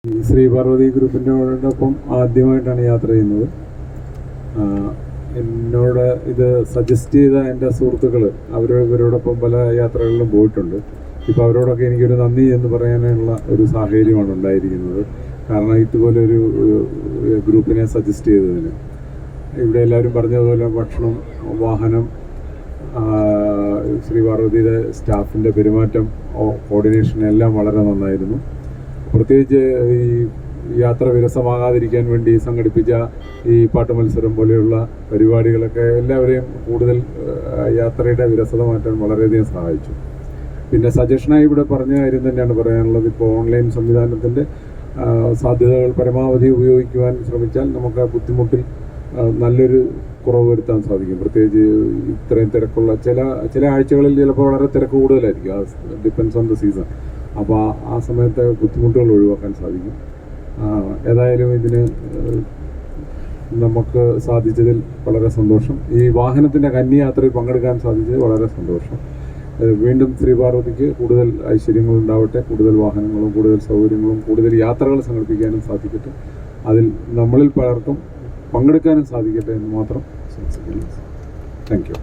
ഈ ശ്രീ പാർവതി ഗ്രൂപ്പിൻ്റെയോടൊപ്പം ആദ്യമായിട്ടാണ് യാത്ര ചെയ്യുന്നത്. എന്നോട് ഇത് സജസ്റ്റ് ചെയ്ത എൻ്റെ സുഹൃത്തുക്കൾ ഇവരോടൊപ്പം പല യാത്രകളിലും പോയിട്ടുണ്ട്. ഇപ്പോൾ അവരോടൊക്കെ എനിക്കൊരു നന്ദി എന്ന് പറയാനുള്ള ഒരു സാഹചര്യമാണ് ഉണ്ടായിരിക്കുന്നത്. കാരണം ഇതുപോലെ ഒരു ഗ്രൂപ്പിനെ സജസ്റ്റ് ചെയ്തതിന്. ഇവിടെ എല്ലാവരും പറഞ്ഞതുപോലെ ഭക്ഷണം, വാഹനം, ശ്രീ പാർവതിയുടെ സ്റ്റാഫിൻ്റെ പെരുമാറ്റം, കോർഡിനേഷൻ എല്ലാം വളരെ നന്നായിരുന്നു. പ്രത്യേകിച്ച് ഈ യാത്ര വിരസമാകാതിരിക്കാൻ വേണ്ടി സംഘടിപ്പിച്ച ഈ പാട്ട് മത്സരം പോലെയുള്ള പരിപാടികളൊക്കെ എല്ലാവരെയും കൂടുതൽ യാത്രയുടെ വിരസത മാറ്റാൻ വളരെയധികം സഹായിച്ചു. പിന്നെ സജഷനായി ഇവിടെ പറഞ്ഞ കാര്യം തന്നെയാണ് പറയാനുള്ളത്. ഇപ്പോൾ ഓൺലൈൻ സംവിധാനത്തിൻ്റെ സാധ്യതകൾ പരമാവധി ഉപയോഗിക്കുവാൻ ശ്രമിച്ചാൽ നമുക്ക് ബുദ്ധിമുട്ടിൽ നല്ലൊരു കുറവ് വരുത്താൻ സാധിക്കും. പ്രത്യേകിച്ച് ഇത്രയും തിരക്കുള്ള ചില ആഴ്ചകളിൽ ചിലപ്പോൾ വളരെ തിരക്ക് കൂടുതലായിരിക്കും. Depends on the season. അപ്പോൾ ആ സമയത്തെ ബുദ്ധിമുട്ടുകൾ ഒഴിവാക്കാൻ സാധിക്കും. ഏതായാലും ഇതിന് നമുക്ക് സാധിച്ചതിൽ വളരെ സന്തോഷം. ഈ വാഹനത്തിൻ്റെ കന്യയാത്രയിൽ പങ്കെടുക്കാൻ സാധിച്ചത് വളരെ സന്തോഷം. വീണ്ടും ശ്രീ പാർവതിക്ക് കൂടുതൽ ഐശ്വര്യങ്ങളുണ്ടാവട്ടെ, കൂടുതൽ വാഹനങ്ങളും കൂടുതൽ സൗകര്യങ്ങളും കൂടുതൽ യാത്രകൾ സംഘടിപ്പിക്കാനും സാധിക്കട്ടെ. അതിൽ നമ്മളിൽ പലർക്കും പങ്കെടുക്കാനും സാധിക്കട്ടെ എന്ന് മാത്രം ആശംസിക്കുന്നു. Thank you.